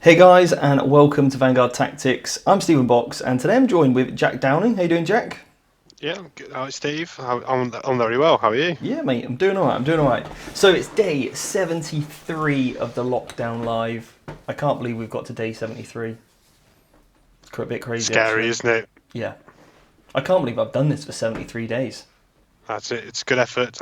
Hey guys, and welcome to Vanguard Tactics. I'm Stephen Box, and today I'm joined with Jack Downing. How you doing, Jack? Yeah, I'm good. Hi, Steve. I'm very well. How are you? Yeah, mate, I'm doing alright. I'm doing alright. So it's day 73 of the lockdown live. I can't believe we've got to day 73. It's a bit crazy, Scary, actually. isn't it? Yeah, I can't believe I've done this for 73 days. That's it. It's good effort.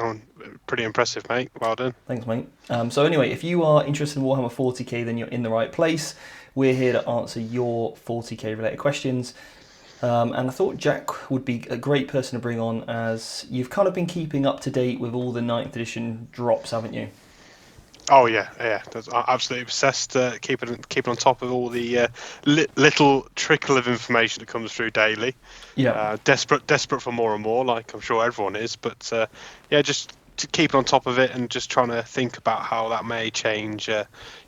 Pretty impressive, mate. Well done. Thanks, mate. So anyway, if you are interested in Warhammer 40k, then you're in the right place. We're here to answer your 40k related questions. And I thought Jack would be a great person to bring on, as you've kind of been keeping up to date with all the 9th edition drops, haven't you? Oh yeah, yeah. I'm absolutely obsessed. Keeping on top of all the little trickle of information that comes through daily. Yeah. Desperate for more and more, like I'm sure everyone is. But yeah, just to keep on top of it and just trying to think about how that may change.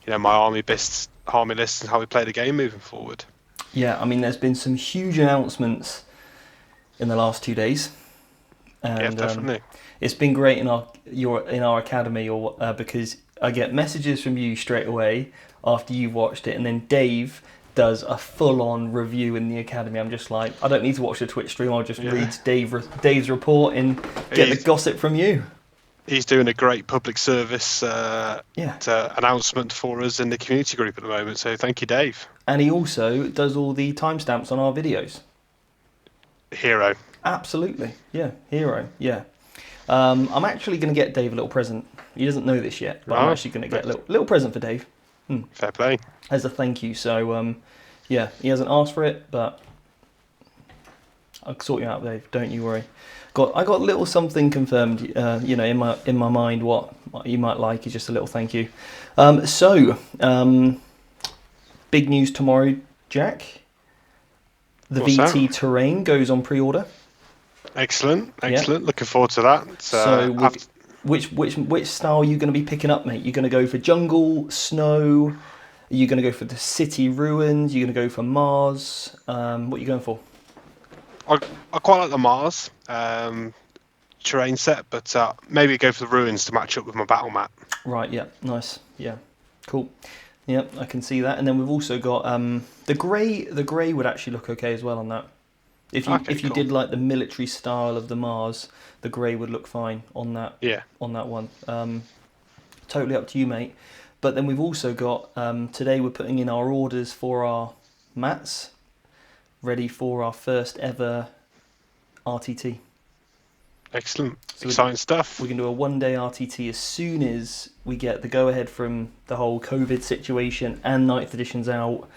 My army lists and how we play the game moving forward. Yeah, I mean, there's been some huge announcements in the last 2 days, Yeah, and definitely. it's been great in our academy, or because I get messages from you straight away after you've watched it, and then Dave does a full-on review in the academy. I'm just like, I don't need to watch the Twitch stream. I'll just Yeah. read Dave's report and get the gossip from you. He's doing a great public service Yeah. announcement for us in the community group at the moment. So thank you, Dave. And he also does all the timestamps on our videos. Hero. Absolutely. Yeah, hero. Yeah. I'm actually going to get Dave a little present. He doesn't know this yet, but I'm actually going to get a little present for Dave. Fair play. As a thank you. So, yeah, he hasn't asked for it, but I'll sort you out, Dave. Don't you worry. I got a little something confirmed. In my mind, what you might like is just a little thank you. Big news tomorrow, Jack. The What's VT that? terrain goes on pre-order. Excellent. Yeah. Looking forward to that. Which style are you going to be picking up, mate? You're going to go for jungle, snow? Are you going to go for the city ruins? You're going to go for Mars? What are you going for? I quite like the Mars terrain set, but maybe go for the ruins to match up with my battle mat. Right. Yeah. Nice. Yeah. Cool. Yeah, I can see that. And then we've also got the grey. The grey would actually look okay as well on that. If you Cool. did like the military style of the Mars, the grey would look fine on that. Yeah. On that one. Totally up to you, mate. But then we've also got today we're putting in our orders for our mats, ready for our first ever RTT. Excellent. So Exciting stuff. We can do a 1-day RTT as soon as we get the go-ahead from the whole COVID situation and 9th edition's out,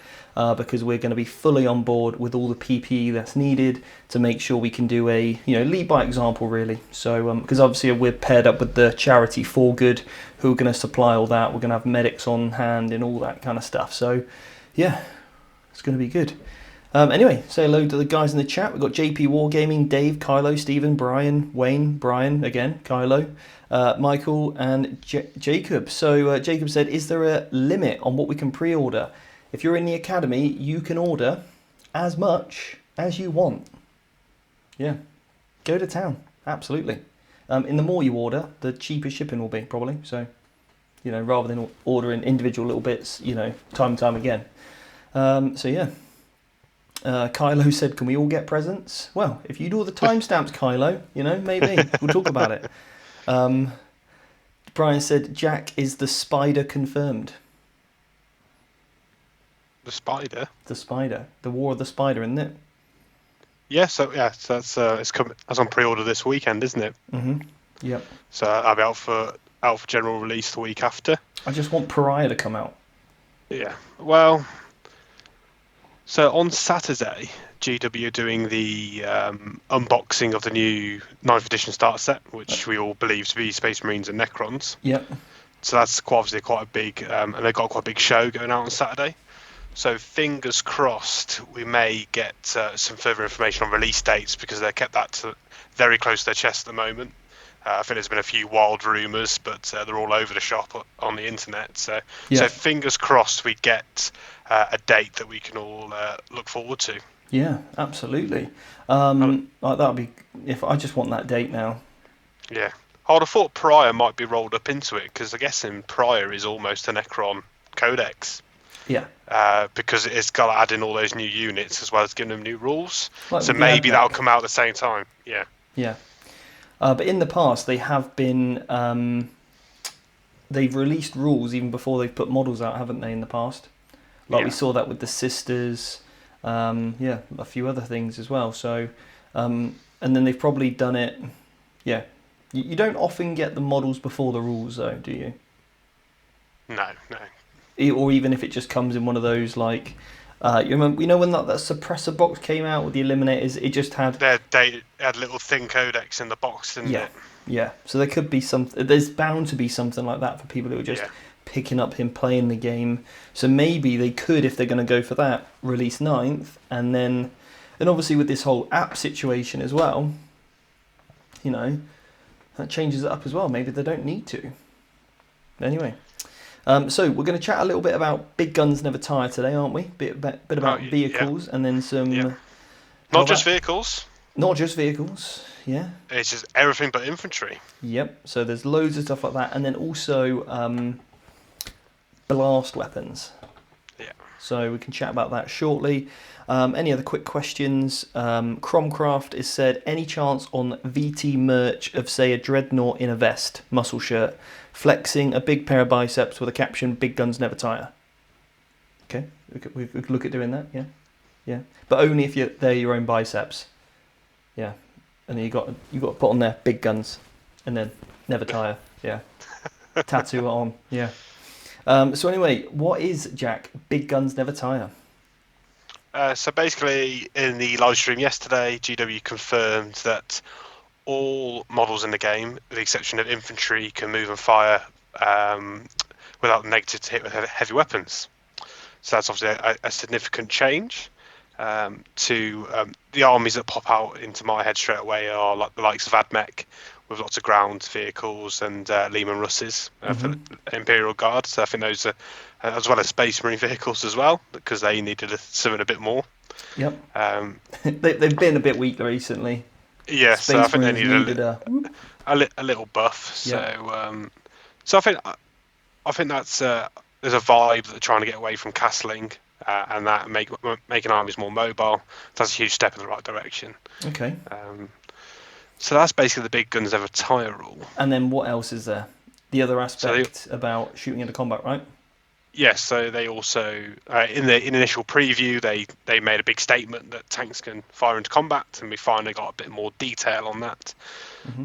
because we're going to be fully on board with all the PPE that's needed to make sure we can do a lead by example, really. So because obviously we're paired up with the charity For Good, who are going to supply all that. We're going to have medics on hand and all that kind of stuff. So yeah, it's going to be good. Anyway, say hello to the guys in the chat. We've got JP Wargaming, Dave, Kylo, Stephen, Brian, Wayne, Brian again, Kylo, Michael, and Jacob. So Jacob said, is there a limit on what we can pre-order? If you're in the academy, you can order as much as you want. Yeah, go to town. Absolutely. And the more you order, the cheaper shipping will be, probably. So, rather than ordering individual little bits, time and time again. So yeah. Kylo said, can we all get presents? Well, if you do all the timestamps, Kylo, maybe. We'll talk about it. Brian said, Jack, is the spider confirmed? The spider. The spider. The War of the Spider, isn't it? Yeah, so it's coming. That's on pre-order this weekend, isn't it? Mm-hmm. Yep. So I'll be out for general release the week after. I just want Pariah to come out. Yeah. Well, so on Saturday, GW are doing the unboxing of the new 9th edition starter set, which we all believe to be Space Marines and Necrons. Yep. So that's obviously quite a big, and they've got quite a big show going out on Saturday. So fingers crossed we may get some further information on release dates, because they kept that very close to their chest at the moment. I think there's been a few wild rumours, but they're all over the shop on the internet. So fingers crossed we get a date that we can all look forward to. Yeah, absolutely. That'll be, if I just want that date now. Yeah. I would have thought Pariah might be rolled up into it, because I guess Pariah is almost a Necron codex. Yeah. Because it's got to add in all those new units as well as giving them new rules. Like So with the maybe that'll AdMech. come out at the same time. Yeah. Yeah. But in the past, they have been they've released rules even before they've put models out, haven't they? In the past, like we Yeah. saw that with the sisters, yeah, a few other things as well. So, and then they've probably done it. Yeah, you don't often get the models before the rules, though, do you? No, no. Or even if it just comes in one of those like. You remember, when that suppressor box came out with the eliminators, it just had They had a little thin codex in the box, didn't yeah, it? yeah. So there could be there's bound to be something like that for people who are just Yeah. picking up him playing the game. So maybe they could, if they're going to go for that, release 9th, and then, and obviously with this whole app situation as well, that changes it up as well. Maybe they don't need to. Anyway, so we're going to chat a little bit about Big Guns Never Tire today, aren't we? Bit about Yeah. vehicles, and then some. Yeah. Well, Not just vehicles. Not just vehicles, yeah. It's just everything but infantry. Yep. So there's loads of stuff like that, and then also blast weapons. Yeah. So we can chat about that shortly. Any other quick questions? Cromcraft is said, any chance on VT merch of, say, a dreadnought in a vest, muscle shirt, flexing a big pair of biceps with a caption, "Big Guns Never Tire"? Okay, we could look at doing that, yeah. Yeah, but only if they're your own biceps. Yeah, and then you got to put on there "Big Guns," and then "Never Tire." Yeah, tattoo it on. Yeah. So anyway, what is, Jack, Big Guns Never Tire? So basically, in the live stream yesterday, GW confirmed that all models in the game, with the exception of infantry, can move and fire without the negative to hit with heavy weapons. So that's obviously a significant change. To the armies that pop out into my head straight away are like the likes of AdMech, with lots of ground vehicles, and Lehman Russes for the Imperial Guard. So I think those are, as well as Space Marine vehicles as well, because they needed something a bit more. Yep. They've been a bit weak recently. Yeah, Space so I think they Marines needed a little buff. So Yep. so I think that's there's a vibe that they're trying to get away from castling, and that making armies more mobile. That's a huge step in the right direction. Okay. So that's basically the Big Guns Never Tire rule. And then what else is there? The other aspect about shooting into combat, right? Yes, so they also in initial preview they made a big statement that tanks can fire into combat, and we finally got a bit more detail on that.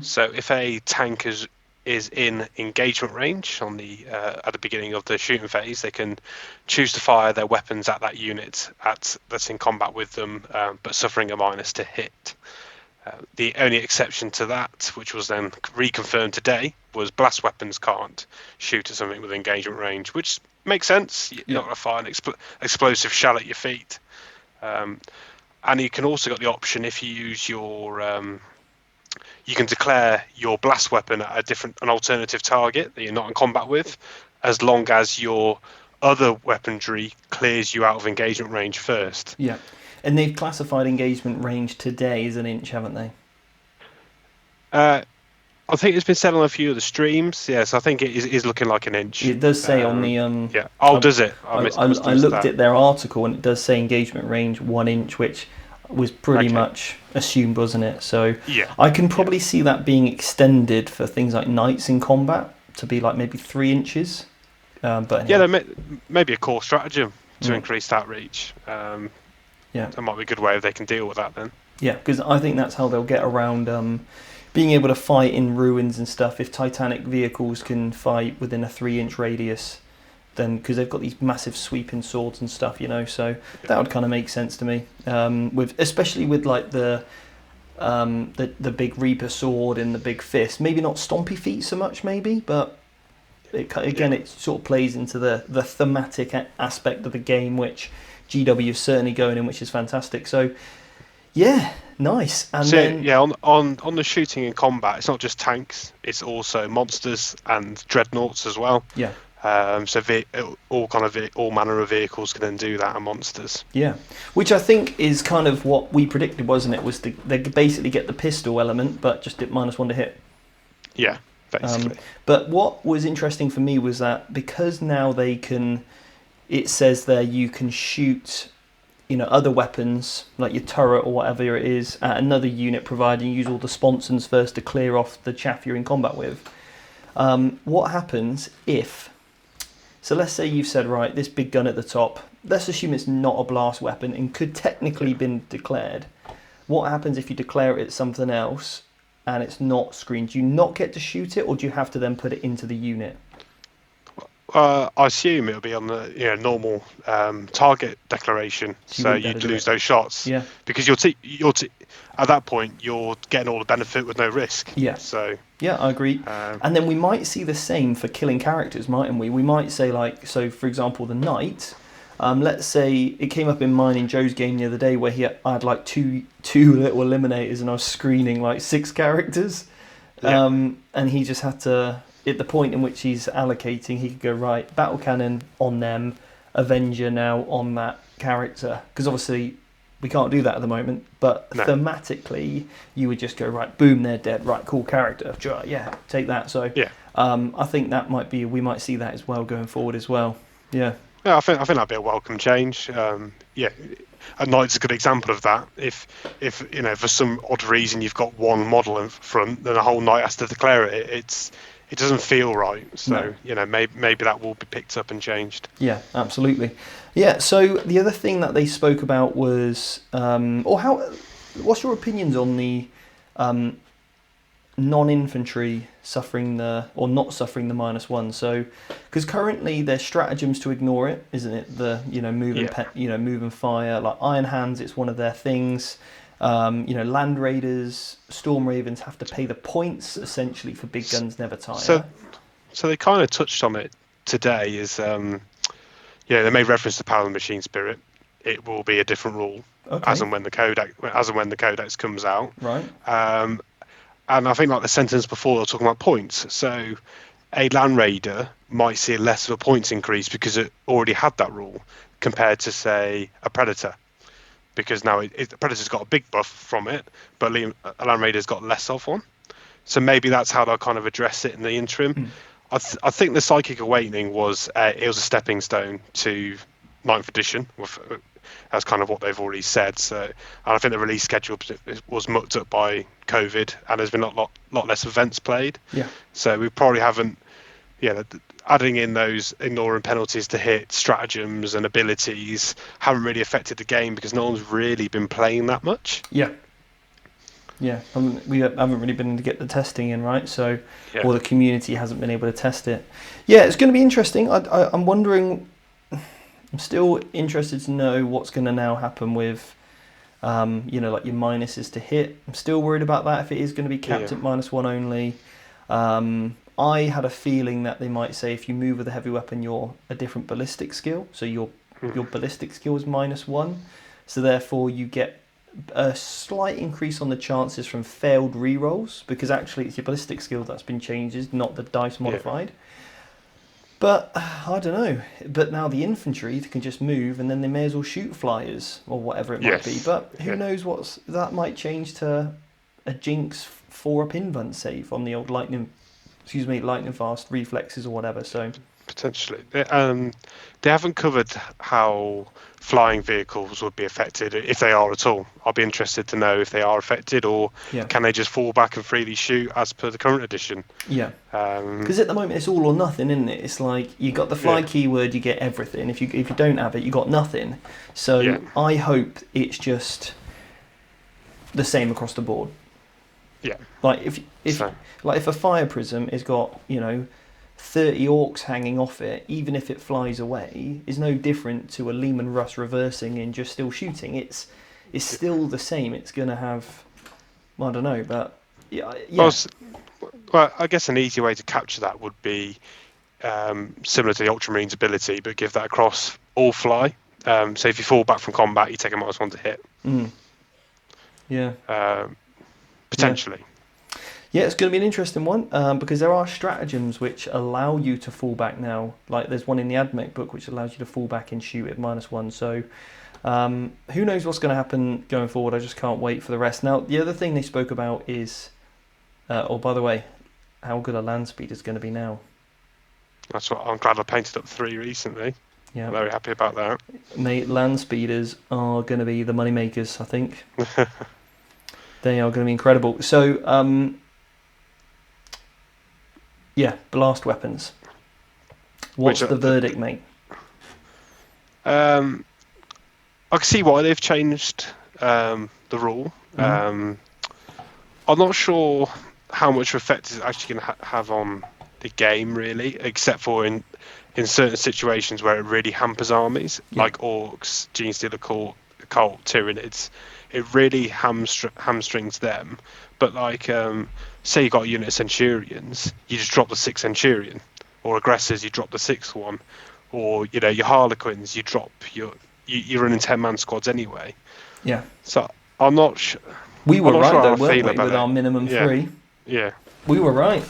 So if a tank is in engagement range on the at the beginning of the shooting phase, they can choose to fire their weapons at that unit that's in combat with them, but suffering a minus to hit. The only exception to that, which was then reconfirmed today, was blast weapons can't shoot at something with engagement range, which makes sense. You're not going to fire an explosive shell at your feet. And you can also got the option, if you use your you can declare your blast weapon at an alternative target that you're not in combat with, as long as your other weaponry clears you out of engagement range first. Yeah. And they've classified engagement range today as an inch, haven't they? I think it's been said on a few of the streams. Yes, I think it is looking like an inch. It does say on the yeah. Oh, does it? I looked at their article and it does say engagement range 1 inch, which was pretty much assumed, wasn't it? So yeah, I can probably see that being extended for things like knights in combat to be like maybe 3 inches. But anyway. Yeah, there may be a core stratagem to increase that reach. Yeah, that might be a good way if they can deal with that then. Yeah, because I think that's how they'll get around being able to fight in ruins and stuff. If Titanic vehicles can fight within a 3-inch radius, then because they've got these massive sweeping swords and stuff, so that would kind of make sense to me. Especially with like the big Reaper sword and the big fist. Maybe not Stompy Feet so much, maybe, but it sort of plays into the thematic aspect of the game, which GW is certainly going in, which is fantastic. So, yeah, nice. And so, then on the shooting and combat, it's not just tanks; it's also monsters and dreadnoughts as well. Yeah. So all manner of vehicles can then do that, and monsters. Yeah, which I think is kind of what we predicted, wasn't it? Was they basically get the pistol element, but just did -1 to hit. Yeah, basically. But what was interesting for me was that because now they can, it says there you can shoot, other weapons like your turret or whatever it is at another unit, providing you use all the sponsons first to clear off the chaff you're in combat with. What happens if? So let's say you've said, right, this big gun at the top. Let's assume it's not a blast weapon and could technically been declared. What happens if you declare it something else and it's not screened? Do you not get to shoot it, or do you have to then put it into the unit? I assume it'll be on the normal target declaration, so you'd lose those shots. Yeah. Because at that point you're getting all the benefit with no risk. Yeah. So yeah, I agree. And then we might see the same for killing characters, mightn't we? We might say for example, the knight. Let's say it came up in mine in Joe's game the other day where I had like two little eliminators and I was screening like 6 characters, and he just had to. At the point in which he's allocating, he could go, right, battle cannon on them, Avenger now on that character. Because obviously we can't do that at the moment, but thematically you would just go, right, boom, they're dead, right, cool character, yeah, take that. So I think that we might see that as well going forward as well. Yeah. Yeah, I think that'd be a welcome change. A knight's a good example of that. If for some odd reason you've got one model in front, then a whole knight has to declare it. It doesn't feel right, so maybe that will be picked up and changed. Yeah, absolutely. Yeah. So the other thing that they spoke about was, what's your opinions on the non-infantry suffering not suffering the -1? So, because currently there's stratagems to ignore it, isn't it? The move and fire, like Iron Hands. It's one of their things. Land Raiders, Storm Ravens have to pay the points essentially for big guns never tire. So they kind of touched on it today. They made reference to Power of the Machine Spirit. It will be a different rule as and when the codex comes out. Right. And I think like the sentence before, they were talking about points. So a Land Raider might see less of a points increase because it already had that rule compared to, say, a Predator. Because now the Predator's got a big buff from it, but a Land Raider's got less of one. So maybe that's how they'll kind of address it in the interim. I think the Psychic Awakening was a stepping stone to 9th edition. That's kind of what they've already said. So, and I think the release schedule was mucked up by COVID, and there's been a lot less events played. Yeah. So we probably haven't. Adding in those ignoring penalties to hit, stratagems and abilities haven't really affected the game because no one's really been playing that much. Yeah. We haven't really been able to get the testing in, right? So, or the community hasn't been able to test it. Yeah, it's going to be interesting. I'm wondering. I'm still interested to know what's going to now happen with, like your minuses to hit. I'm still worried about that if it is going to be capped at -1 only. I had a feeling that they might say if you move with a heavy weapon, you're a different ballistic skill. So your ballistic skill is -1. So therefore you get a slight increase on the chances from failed rerolls, because actually it's your ballistic skill that's been changed, not the dice modified. But I don't know. But now the infantry can just move, and then they may as well shoot flyers or whatever it might be. But who knows that might change to a Jinx 4-up invent save on the old lightning fast reflexes or whatever. So potentially, they haven't covered how flying vehicles would be affected, if they are at all. I'll be interested to know if they are affected, or can they just fall back and freely shoot as per the current edition. Because at the moment it's all or nothing, isn't it? It's like you got the fly keyword, you get everything. If you don't have it, you got nothing. So I hope it's just the same across the board. Like if a fire prism has got 30 orcs hanging off it, even if it flies away, is no different to a Lehman Russ reversing and just still shooting. It's still the same. It's going to have, I don't know, but Well, I guess an easy way to capture that would be similar to the Ultramarines ability, but give that across all fly. So if you fall back from combat, you take a -1 to hit. Potentially. Yeah, it's going to be an interesting one because there are stratagems which allow you to fall back now. Like there's one in the AdMech book which allows you to fall back and shoot at -1. So who knows what's going to happen going forward. I just can't wait for the rest. Now, the other thing they spoke about is, by the way, how good a land speed is going to be now. That's what I'm glad I painted up 3 recently. Yeah. Very happy about that. Mate, land speeders are going to be the money makers, I think. They are going to be incredible. So, yeah, blast weapons. What's the verdict, mate? I can see why they've changed the rule. Mm-hmm. I'm not sure how much effect it's actually going to have on the game, really, except for in certain situations where it really hampers armies, like orcs, Gene Stealer Cult, Tyranids. It really hamstrings them. But like, say you got a unit of Centurions, you just drop the 6th Centurion, or aggressors, you drop the 6th one, or your Harlequins, you drop you're running 10-man squads anyway. Yeah. So I'm not sure. We were right sure though, how I weren't feel we, about with it. our minimum 3? Yeah. We were right.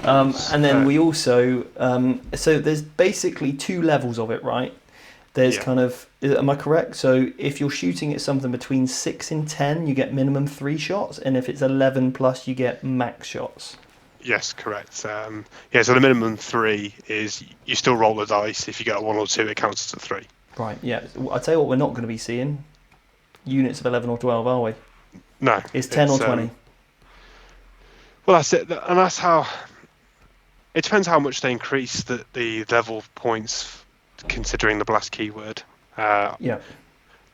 And then we also, so there's basically 2 levels of it, right? There's kind of, am I correct? So if you're shooting at something between 6 and 10, you get minimum 3 shots, and if it's 11 plus, you get max shots. Yes, correct. So the minimum 3 is you still roll the dice. If you get a 1 or 2, it counts as a 3. Right, yeah. I tell you what, we're not going to be seeing units of 11 or 12, are we? No. It's 10 or 20. Well, that's it. And that's how... It depends how much they increase the level of points, considering the blast keyword. Yeah.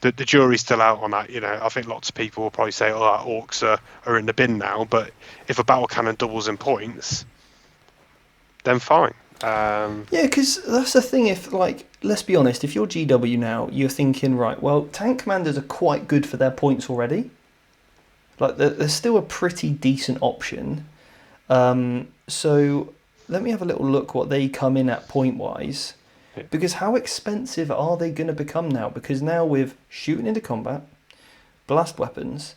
The jury's still out on that. I think lots of people will probably say, orcs are in the bin now. But if a battle cannon doubles in points, then fine. Yeah, because that's the thing. If, like, let's be honest, if you're GW now, you're thinking, right, well, tank commanders are quite good for their points already. Like, they're still a pretty decent option. So let me have a little look what they come in at point-wise. Yeah. Because how expensive are they going to become now? Because now with shooting into combat, blast weapons,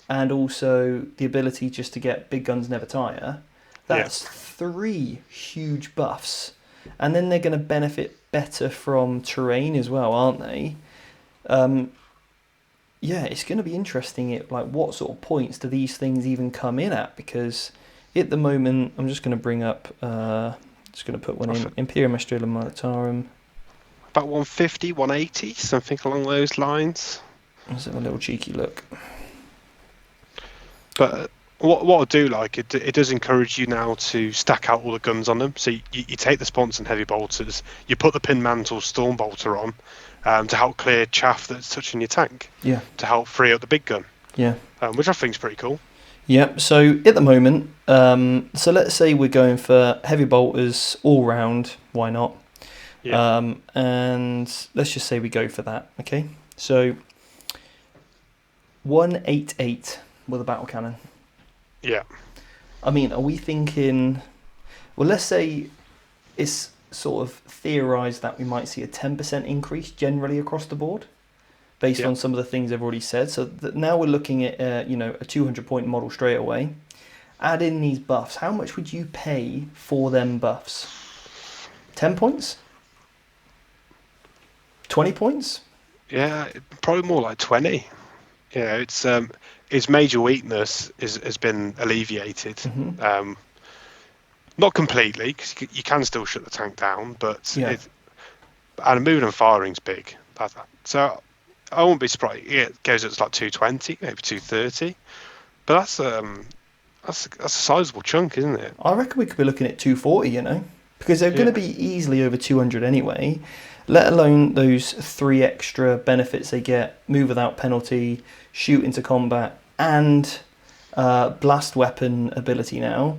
and also the ability just to get big guns never tire, that's 3 huge buffs. And then they're going to benefit better from terrain as well, aren't they? Yeah, it's going to be interesting. What sort of points do these things even come in at? Because at the moment, I'm just going to bring up, just going to put one in, Imperium Australian Militarum. About 150, 180, something along those lines. Let's have a little cheeky look. But what I do like, it does encourage you now to stack out all the guns on them. So you take the Sponson Heavy Bolters, you put the Pin Mantle Storm Bolter on, to help clear chaff that's touching your tank. Yeah. To help free up the big gun. Yeah. Which I think is pretty cool. Yeah, so at the moment, so let's say we're going for heavy bolters all round, why not? Yeah. And let's just say we go for that, okay? So 188 with a battle cannon. Yeah. I mean, are we thinking, well, let's say it's sort of theorised that we might see a 10% increase generally across the board, based on some of the things I've already said. So now we're looking at a 200-point model straight away. Add in these buffs. How much would you pay for them buffs? 10 points? 20 points? Yeah, probably more like 20. Its major weakness has been alleviated. Mm-hmm. Not completely, because you can still shut the tank down, but and moving and firing's big. So I won't be surprised. It goes up to like 220, maybe 230, but that's a sizable chunk, isn't it? I reckon we could be looking at 240, because they're going to be easily over 200 anyway, let alone those 3 extra benefits they get: move without penalty, shoot into combat, and blast weapon ability now.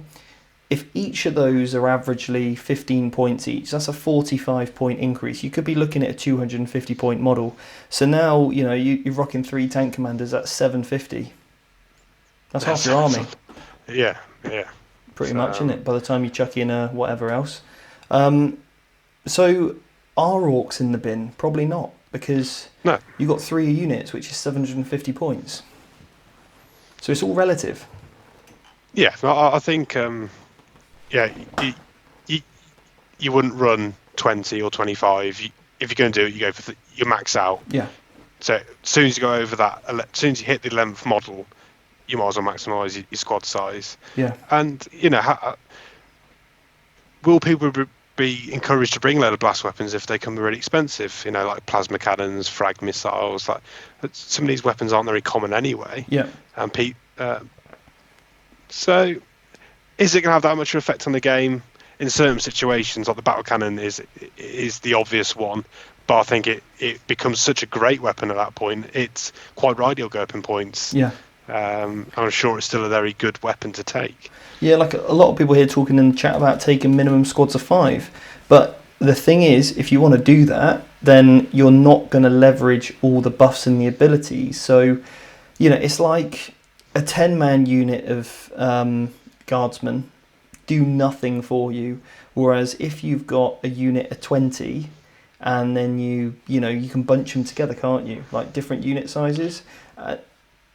If each of those are averagely 15 points each, that's a 45-point increase. You could be looking at a 250-point model. So now, you're rocking 3 tank commanders at 750. That's half your army. Yeah. Pretty much, isn't it? By the time you chuck in whatever else. So are orcs in the bin? Probably not, because you got 3 units, which is 750 points. So it's all relative. Yeah, I think... you wouldn't run 20 or 25. If you're going to do it, you go for you max out. Yeah. So as soon as you go over that, as soon as you hit the 11th model, you might as well maximise your squad size. Yeah. And will people be encouraged to bring a load of blast weapons if they come really expensive. You know, like plasma cannons, frag missiles. Like some of these weapons aren't very common anyway. Yeah. And so, is it going to have that much of an effect on the game? In certain situations, like the battle cannon is the obvious one, but I think it becomes such a great weapon at that point. It's quite right it'll go up in points. Yeah. I'm sure it's still a very good weapon to take. Yeah, like a lot of people here talking in the chat about taking minimum squads of 5. But the thing is, if you want to do that, then you're not going to leverage all the buffs and the abilities. So, you know, it's like a 10-man unit of guardsmen do nothing for you. Whereas if you've got a unit of 20, and then you can bunch them together, can't you? Like different unit sizes.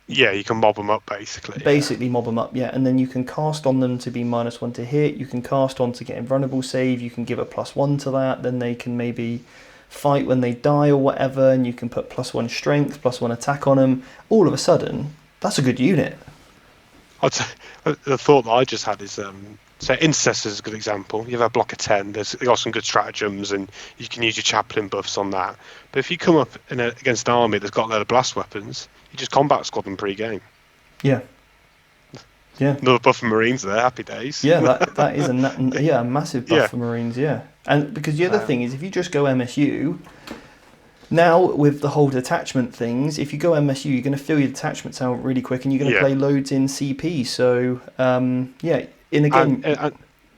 Yeah, you can mob them up basically. Basically mob them up, yeah. And then you can cast on them to be -1 to hit. You can cast on to get invulnerable save. You can give a +1 to that. Then they can maybe fight when they die or whatever. And you can put +1 strength, +1 attack on them. All of a sudden, that's a good unit. The thought that I just had is, so Intercessor is a good example. You have a block of 10. They've got some good stratagems, and you can use your chaplain buffs on that. But if you come up against an army that's got a load of blast weapons, you just combat squad them pre-game. Yeah. Yeah. Another buff for Marines there. Happy days. Yeah, that is a massive buff for Marines. Yeah, and because the other thing is, if you just go MSU. Now, with the whole detachment things, if you go MSU, you're going to fill your detachments out really quick, and you're going to play loads in CP. So, in a game...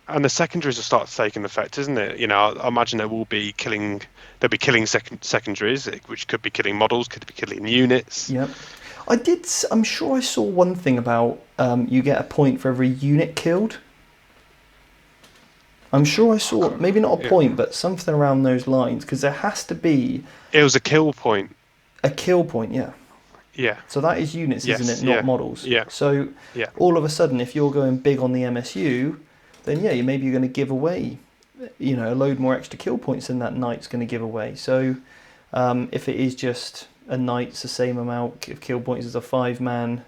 And the secondaries will start taking effect, isn't it? You know, I imagine they'll be killing secondaries, which could be killing models, could be killing units. Yep. I'm sure I saw one thing about you get a point for every unit killed. I'm sure I saw, maybe not a point, but something around those lines, because there has to be... It was a kill point. A kill point, yeah. Yeah. So that is units, isn't it? Not models. Yeah. So all of a sudden, if you're going big on the MSU, then maybe you're going to give away, a load more extra kill points than that knight's going to give away. So if it is just a knight's the same amount of kill points as a 5-man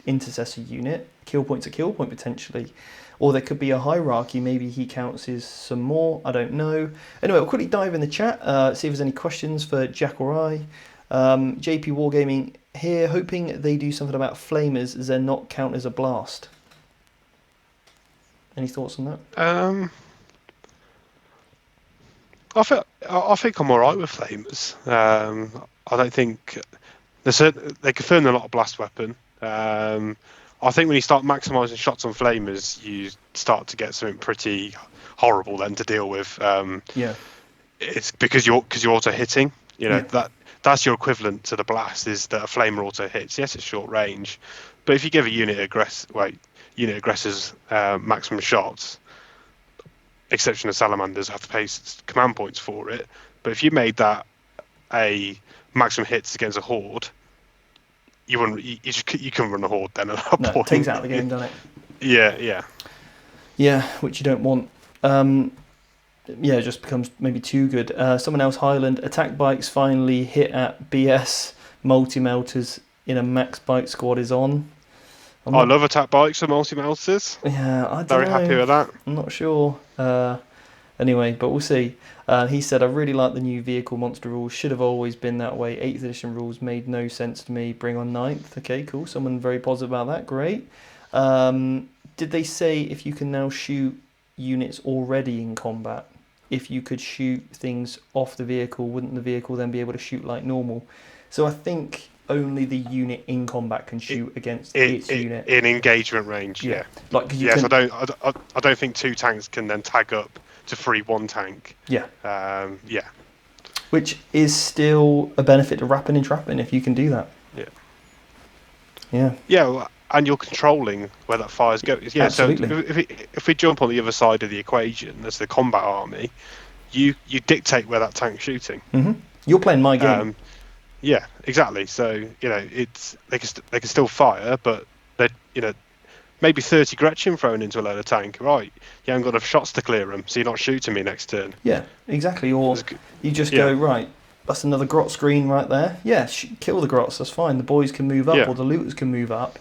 intercessor unit, kill point's a kill point potentially. Or there could be a hierarchy, maybe he counts as some more, I don't know. Anyway, we'll quickly dive in the chat, see if there's any questions for Jack or I. JP Wargaming here, hoping they do something about flamers as they're not count as a blast. Any thoughts on that? I think I'm alright with flamers. I don't think... They confirm they're not a blast weapon. I think when you start maximising shots on flamers, you start to get something pretty horrible then to deal with. It's because you're auto hitting. That's your equivalent to the blast. Is that a flamer auto hits? Yes, it's short range, but if you give a unit aggressors maximum shots, exception of salamanders have to pay command points for it. But if you made that a maximum hits against a horde, you can run a horde then at that point. It takes out the game, doesn't it? Yeah, which you don't want. It just becomes maybe too good. Someone else, Highland, attack bikes finally hit at BS. Multi-melters in a max bike squad is on. I love attack bikes and multi-melters. Yeah, I don't Very know. happy with that. I'm not sure. Anyway, but we'll see. He said, I really like the new vehicle monster rules. Should have always been that way. 8th edition rules made no sense to me. Bring on 9th. Okay, cool. Someone very positive about that. Great. Did they say if you can now shoot units already in combat? If you could shoot things off the vehicle, wouldn't the vehicle then be able to shoot like normal? So I think only the unit in combat can shoot against its unit. In engagement range, yeah. I don't think 2 tanks can then tag up to free 1 tank. Yeah. Yeah. Which is still a benefit to wrapping and trapping if you can do that. Yeah. Yeah. Yeah, well, and you're controlling where that fire's going. Yeah, absolutely. So if we jump on the other side of the equation, as the combat army, you dictate where that tank's shooting. Mm-hmm. You're playing my game. Yeah, exactly. So it's they can still fire, but they maybe 30 Gretchen thrown into a load of tank. Right, you haven't got enough shots to clear them, so you're not shooting me next turn. Yeah, exactly. Or you just go, right, that's another grot screen right there. Yeah, kill the grots. That's fine. The boys can move up, or the looters can move up.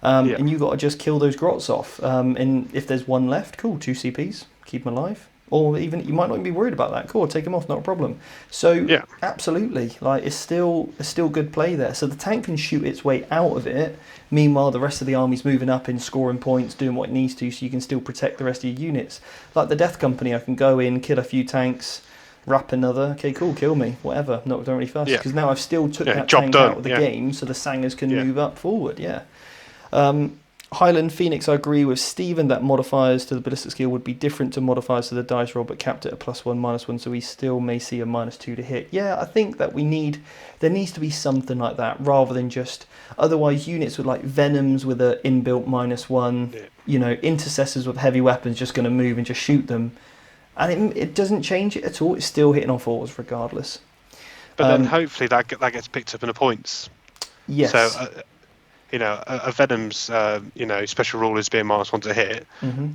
And you got to just kill those grots off. And if there's one left, cool, 2 CPs, keep them alive. or even you might not even be worried about that. Cool, take them off, not a problem. So Yeah. absolutely, like it's still good play there. So the tank can shoot its way out of it. Meanwhile, the rest of the army's moving up in scoring points, doing what it needs to, so you can still protect the rest of your units. Like the Death Company, I can go in, kill a few tanks, wrap another. Okay, cool, kill me, whatever. Don't really fuss, because now I've still took that job tank done. out of the game, so the Sangers can move up forward. Yeah. Highland Phoenix, I agree with Stephen that modifiers to the ballistic skill would be different to modifiers to the dice roll, but capped at a +1, -1, so we still may see a -2 to hit. Yeah, I think that there needs to be something like that, rather than just, otherwise units with like Venoms with an inbuilt -1, intercessors with heavy weapons just going to move and just shoot them. And it doesn't change it at all, it's still hitting on fours regardless. But then hopefully that gets picked up in the points. Yes. So, a Venom's, special rule is being -1 to hit.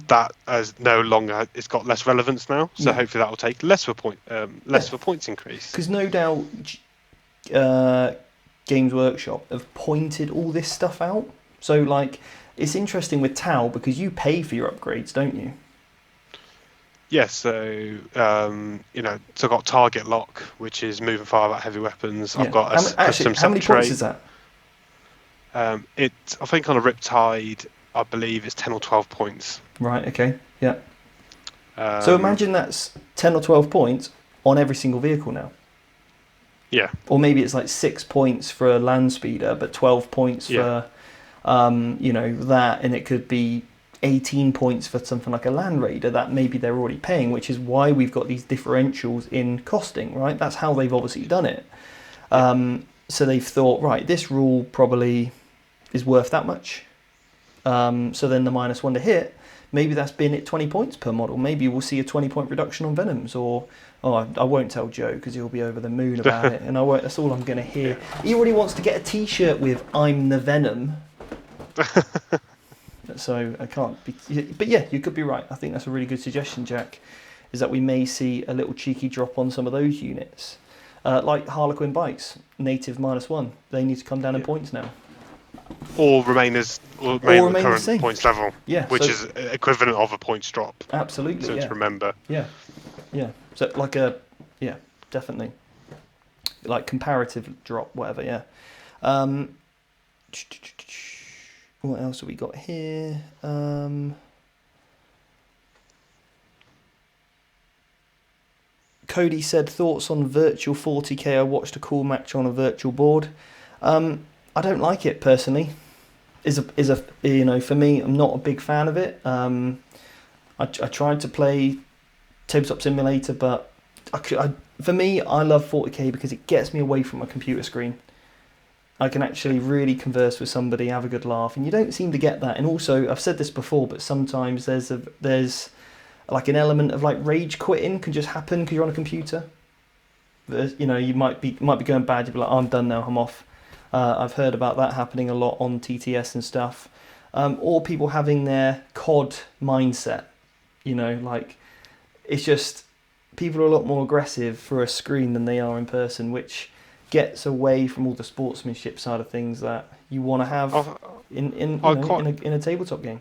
That is no longer, it's got less relevance now. So hopefully that will take less of a points increase. Because no doubt, Games Workshop have pointed all this stuff out. So like, it's interesting with Tau because you pay for your upgrades, don't you? Yes, so so I've got target lock, which is moving fire at heavy weapons. I've got a custom how many points is that? I think on a Riptide, I believe it's 10 or 12 points. Right. Okay. Yeah. So imagine that's 10 or 12 points on every single vehicle now. Yeah. Or maybe it's like 6 points for a land speeder, but 12 points for, that, and it could be 18 points for something like a Land Raider that maybe they're already paying, which is why we've got these differentials in costing, right? That's how they've obviously done it. So they've thought, right, this rule probably is worth that much. So then the -1 to hit, maybe that's been at 20 points per model. Maybe we'll see a 20-point reduction on Venoms, or I won't tell Joe because he'll be over the moon about it, and I won't. That's all I'm going to hear. He already wants to get a T-shirt with "I'm the Venom." So I can't be, but yeah, you could be right. I think that's a really good suggestion, Jack, is that we may see a little cheeky drop on some of those units. Like Harlequin bikes, native -1. They need to come down in points now. Or remain at the current points level, which is equivalent of a points drop. Absolutely, so to remember. Yeah. So definitely. Like comparative drop, whatever, yeah. What else have we got here? Cody said, thoughts on virtual 40k. I watched a cool match on a virtual board. I don't like it personally. For me, I'm not a big fan of it. I tried to play Tabletop Simulator, but for me, I love 40k because it gets me away from my computer screen. I can actually really converse with somebody, have a good laugh, and you don't seem to get that. And also, I've said this before, but sometimes there's like an element of like rage quitting can just happen because you're on a computer. You might be going bad. You'll be like, I'm done now, I'm off. I've heard about that happening a lot on TTS and stuff, or people having their COD mindset. Like it's just people are a lot more aggressive for a screen than they are in person, which gets away from all the sportsmanship side of things that you want to have in a tabletop game.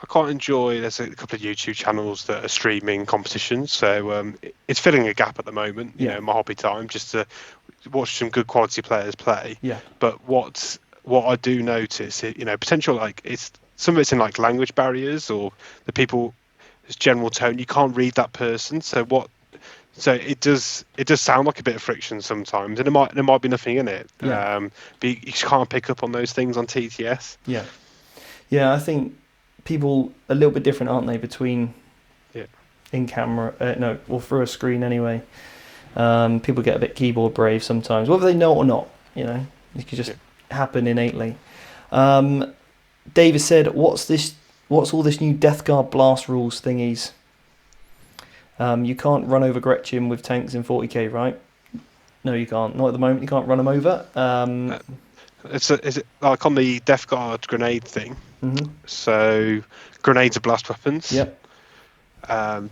I quite enjoy. There's a couple of YouTube channels that are streaming competitions, so it's filling a gap at the moment. In my hobby time, just to watch some good quality players play. Yeah. But what I do notice, potential like it's some of it's in like language barriers or the people's general tone. You can't read that person, so it does sound like a bit of friction sometimes, and there might be nothing in it. Yeah. But you just can't pick up on those things on TTS. Yeah. I think people a little bit different, aren't they, between in camera, or through a screen anyway. People get a bit keyboard brave sometimes, whether they know it or not. It could just happen innately. David said, "What's all this new Death Guard blast rules thingies? You can't run over Gretchen with tanks in 40k, right? No, you can't. Not at the moment. You can't run them over. Is it like on the Death Guard grenade thing? Mm-hmm. So grenades are blast weapons. Yep.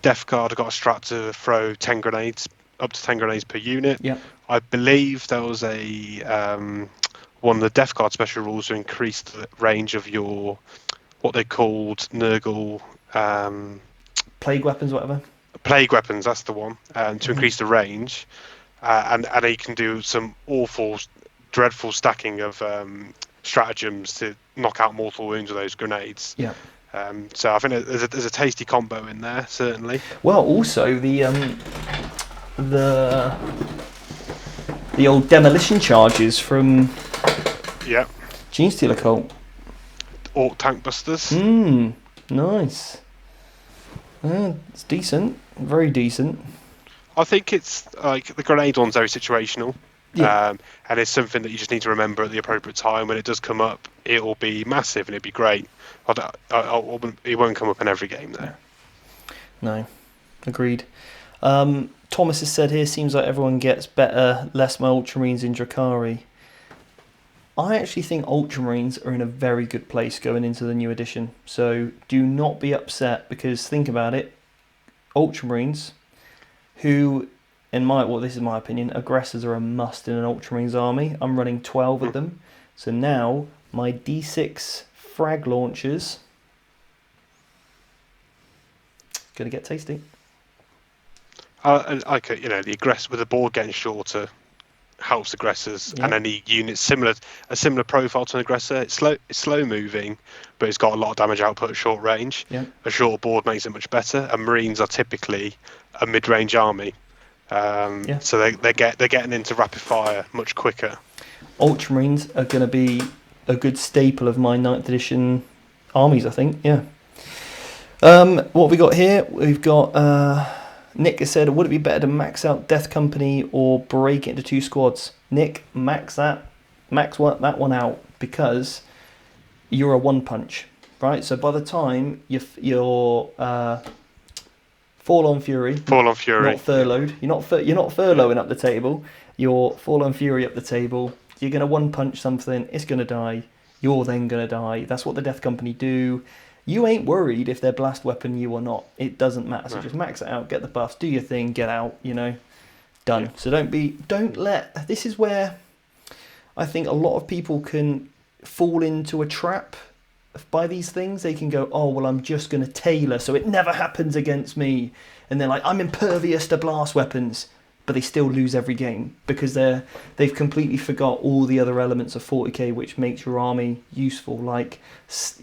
Death Guard have got a strat to throw 10 grenades, up to 10 grenades per unit. Yep. I believe there was one of the Death Guard special rules to increase the range of your what they called Nurgle plague weapons, whatever. plague weapons. That's the one. To increase the range, and he can do some awful, dreadful stacking of stratagems to knock out mortal wounds with those grenades. Yeah. So I think there's a tasty combo in there, certainly. Well, also the old demolition charges from Genestealer Cult. Orc tank busters. Nice. It's decent, very decent. I think it's like the grenade one's very situational. Yeah. And it's something that you just need to remember at the appropriate time. When it does come up, it will be massive and it'll be great. It won't come up in every game, though. No, agreed. Thomas has said here, seems like everyone gets better, less my Ultramarines in Drakari. I actually think Ultramarines are in a very good place going into the new edition. So do not be upset, because think about it. Ultramarines, who... this is my opinion, aggressors are a must in an Ultramarines army. I'm running 12 of them. So now my D6 frag launchers gonna get tasty. The aggressor with the board getting shorter helps aggressors, and any units a similar profile to an aggressor. It's slow moving, but it's got a lot of damage output at short range. A shorter board makes it much better, and Marines are typically a mid-range army. So they're getting into rapid fire much quicker. Ultramarines are going to be a good staple of my 9th edition armies, I think. What have we got here? We've got Nick has said, would it be better to max out Death Company or break it into 2 squads? Nick, max that one out, because you're a one punch, right? So by the time you're Fall on Fury, not furloughed. You're not furloughing up the table. You're Fall on Fury up the table. You're going to one punch something. It's going to die. You're then going to die. That's what the Death Company do. You ain't worried if they're blast weapon you or not. It doesn't matter. So just max it out, get the buffs, do your thing, get out. Done. Yeah. So don't let. This is where I think a lot of people can fall into a trap by these things. They can go, oh well, I'm just going to tailor so it never happens against me, and they're like, I'm impervious to blast weapons, but they still lose every game because they've completely forgot all the other elements of 40k which makes your army useful, like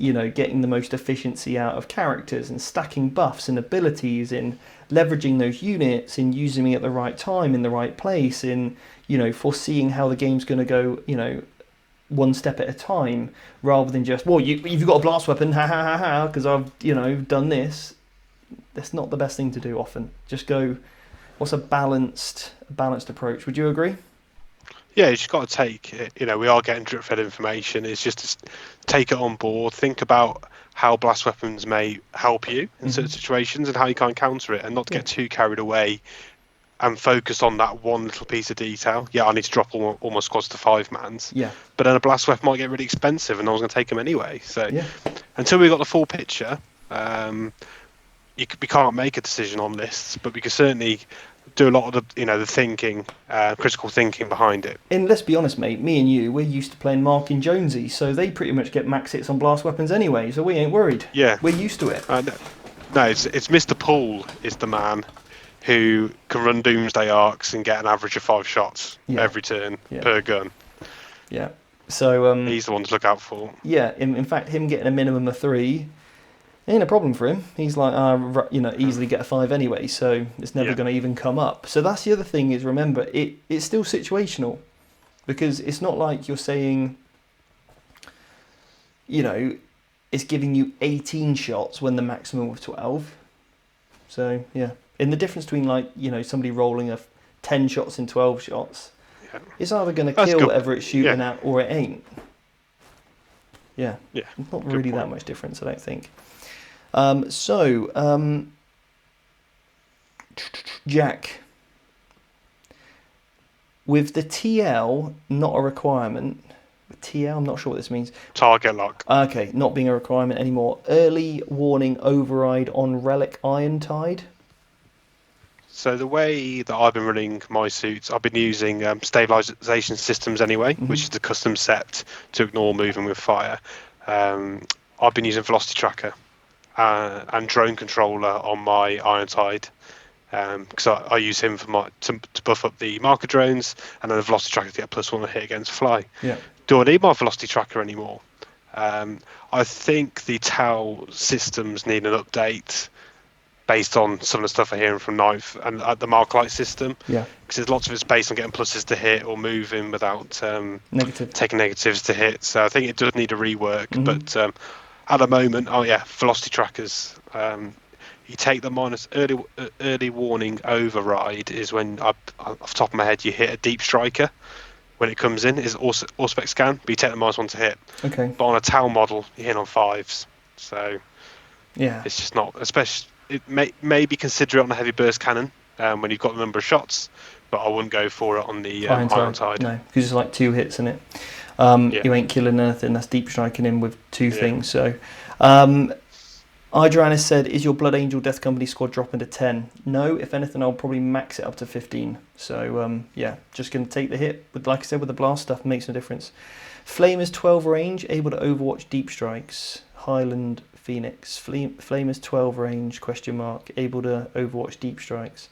getting the most efficiency out of characters and stacking buffs and abilities, in leveraging those units, in using them at the right time in the right place, in foreseeing how the game's going to go, one step at a time, rather than just, well, you've got a blast weapon, ha ha ha ha, because I've done this. That's not the best thing to do often. Just go, what's a balanced approach? Would you agree? Yeah, you just got to take it. We are getting drip fed information. It's just to take it on board, think about how blast weapons may help you in certain situations and how you can counter it, and not to get too carried away and focus on that one little piece of detail. I need to drop all my squads to 5-mans. But then a blast weapon might get really expensive and no one's going to take them anyway. So until we've got the full picture, we can't make a decision on lists, but we can certainly do a lot of the thinking, critical thinking behind it. And let's be honest, mate, me and you, we're used to playing Mark and Jonesy, so they pretty much get max hits on blast weapons anyway, so we ain't worried. We're used to it. No, it's Mr. Poole is the man who can run Doomsday arcs and get an average of 5 shots every turn per gun. So he's the one to look out for. In fact, him getting a minimum of 3 ain't a problem for him. He's like, easily get a 5 anyway, so it's never going to even come up. So that's the other thing, is remember, it's still situational, because it's not like you're saying, it's giving you 18 shots when the maximum of 12. So and the difference between somebody rolling 10 shots in 12 shots, it's either going to kill whatever it's shooting at, or it ain't. Not really that much difference, I don't think. Jack, with the TL not a requirement, TL, I'm not sure what this means. Target lock. Okay, not being a requirement anymore. Early warning override on Relic Irontide. So the way that I've been running my suits, I've been using stabilization systems anyway, which is the custom set to ignore moving with fire. I've been using Velocity Tracker and Drone Controller on my Irontide, because I use him for to buff up the marker drones, and then the velocity tracker to get +1 hit against fly. Yeah. Do I need my velocity tracker anymore? I think the TOW systems need an update based on some of the stuff I'm hearing from Knife and the Marklight system. Yeah. Because there's lots of it's based on getting pluses to hit or moving without Negative. taking negatives to hit. So I think it does need a rework. But at the moment, velocity trackers. You take the minus early warning override is when, off the top of my head, you hit a deep striker. When it comes in, is also spec scan, but you take the -1 to hit. Okay. But on a TOW model, you hit on 5s. So yeah, it's just not, especially, it maybe consider it on a heavy burst cannon when you've got the number of shots, but I wouldn't go for it on the iron tide. No, because it's like 2 hits in it. You ain't killing anything. That's deep striking in with 2 things. So, Idranus said, "Is your Blood Angel Death Company squad dropping to 10? No, if anything, I'll probably max it up to 15. So, just going to take the hit. But like I said, with the blast stuff, makes no difference. Flamer's 12 range, able to overwatch deep strikes. Highland Phoenix. Flamer's 12 range, ? Able to overwatch deep strikes.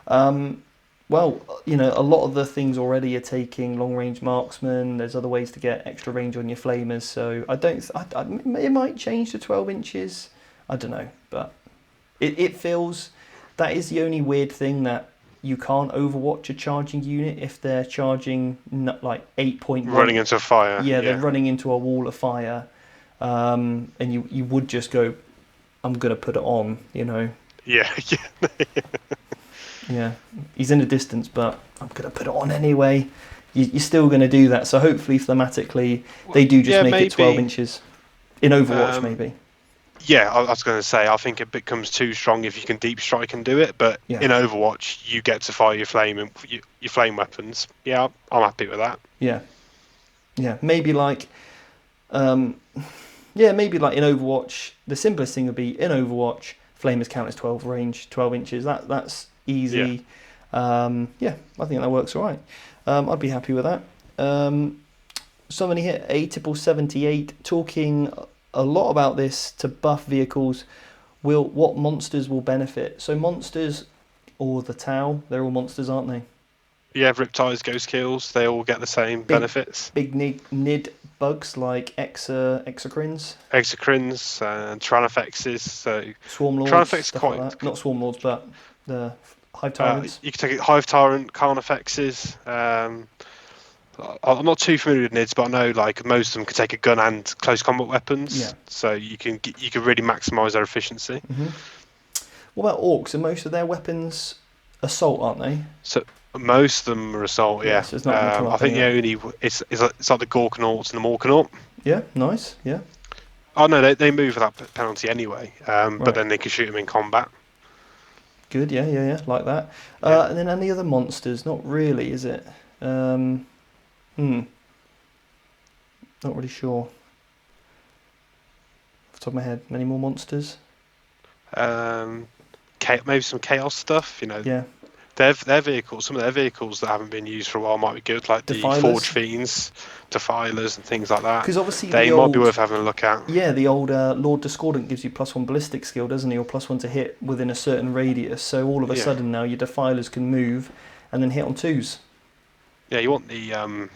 Well, a lot of the things already are taking long range marksman. There's other ways to get extra range on your flamers. So it might change to 12 inches. I don't know, but it feels that is the only weird thing, that you can't overwatch a charging unit if they're charging like 8.1. Running into a fire. Yeah, they're running into a wall of fire, and you would just go, I'm gonna put it on, Yeah. Yeah, he's in a distance, but I'm gonna put it on anyway. You're still gonna do that, so hopefully thematically they do just make it 12 inches in Overwatch, maybe. Yeah, I was going to say, I think it becomes too strong if you can deep strike and do it, but in Overwatch, you get to fire your flame weapons. Yeah, I'm happy with that. Yeah, maybe like, maybe like in Overwatch, the simplest thing would be in Overwatch, flamers count as 12 range, 12 inches. That's easy. I think that works all right. I'd be happy with that. Somebody hit A7778 talking a lot about this to buff vehicles. What monsters will benefit? So monsters, or the TOW, they're all monsters, aren't they? Yeah, Riptides, Ghost Kills, they all get the same benefits. Big nid bugs like exocrines, and Tranafexes. So Swarm Lords, stuff like that. Not Swarm Lords, but the Hive Tyrants. You can take Hive Tyrant, Carnifexes. I'm not too familiar with NIDs, but I know like most of them can take a gun and close combat weapons. Yeah. So you can really maximise their efficiency. Mm-hmm. What about Orcs? Are most of their weapons assault, aren't they? So most of them are assault. Yeah. So it's not I think it's like the Gorkanauts and the Morkanaut. Yeah. Nice. Yeah. Oh no, they move without penalty anyway. But then they can shoot them in combat. Good. Yeah. Like that. And then any other monsters? Not really, is it? Not really sure. Off the top of my head, any more monsters? Maybe some chaos stuff. Yeah. Their vehicles, some of their vehicles that haven't been used for a while might be good, like Defilers. The Forge Fiends, Defilers, and things like that. Because obviously they might be worth having a look at. Yeah, the old Lord Discordant gives you +1 ballistic skill, doesn't he, or +1 to hit within a certain radius. So all of a sudden now your Defilers can move and then hit on 2s. Yeah, you want the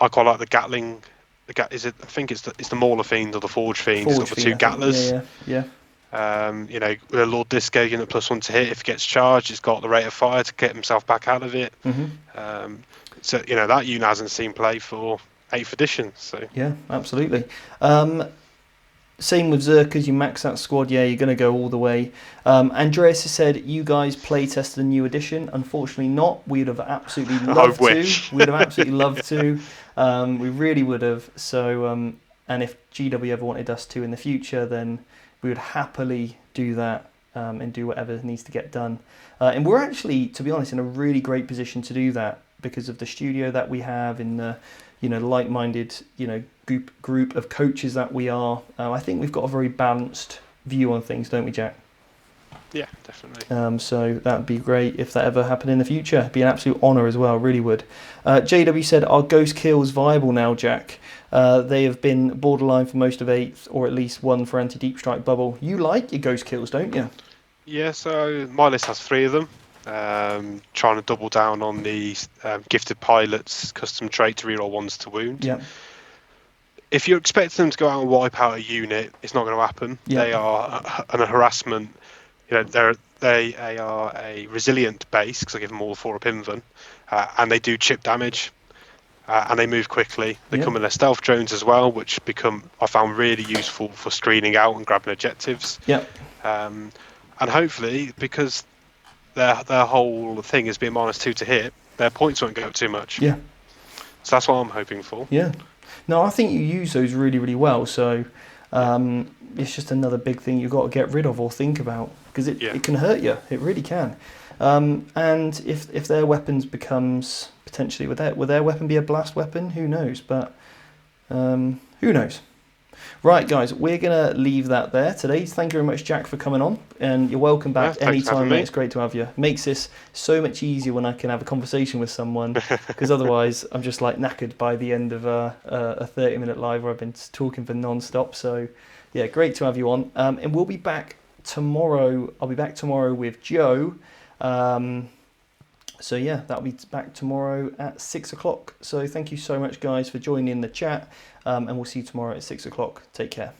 I quite like the Gatling. I think it's the Mauler Fiend or the Forge Fiend. It's got the 2 Gatlers. Yeah. With a Lord Disco, you get +1 to hit. If it gets charged, it's got the rate of fire to get himself back out of it. Mm-hmm. So that unit hasn't seen play for 8th edition. So yeah, absolutely. Same with Zerkers, you max that squad, you're going to go all the way. Andreas has said, you guys play tested the new edition. Unfortunately not. We'd have absolutely loved to. We'd have absolutely loved to. We really would have. So, and if GW ever wanted us to in the future, then we would happily do that and do whatever needs to get done. And we're actually, to be honest, in a really great position to do that because of the studio that we have, in the like-minded group of coaches that we are. I think we've got a very balanced view on things, don't we, Jack? Yeah, definitely. So that'd be great if that ever happened in the future. It'd be an absolute honour as well, really would. JW said, are Ghost Kills viable now, Jack? They have been borderline for most of 8th, or at least 1 for anti-deep strike bubble. You like your Ghost Kills, don't you? Yeah, so my list has 3 of them. trying to double down on the gifted pilots custom trait to reroll 1s to wound. Yeah. If you expect them to go out and wipe out a unit, it's not going to happen. Yeah. They are a harassment. They are a resilient base because I give them all 4 up Inven, and they do chip damage, and they move quickly. They come in their stealth drones as well, which I found really useful for screening out and grabbing objectives. Yeah. And hopefully, because their whole thing is being -2 to hit, their points won't go up too much. Yeah. So that's what I'm hoping for. Yeah. No, I think you use those really, really well. So it's just another big thing you've got to get rid of or think about, because it can hurt you. It really can. And if their weapons becomes potentially, would their weapon be a blast weapon? Who knows? But who knows? Right, guys, we're going to leave that there today. Thank you very much, Jack, for coming on. And you're welcome back anytime, mate. It's great to have you. Makes this so much easier when I can have a conversation with someone, because otherwise I'm just like knackered by the end of a 30-minute live where I've been talking for non-stop. So, yeah, great to have you on. And we'll be back tomorrow. I'll be back tomorrow with Joe. So, yeah, that'll be back tomorrow at 6 o'clock. So thank you so much, guys, for joining in the chat. And we'll see you tomorrow at 6 o'clock. Take care.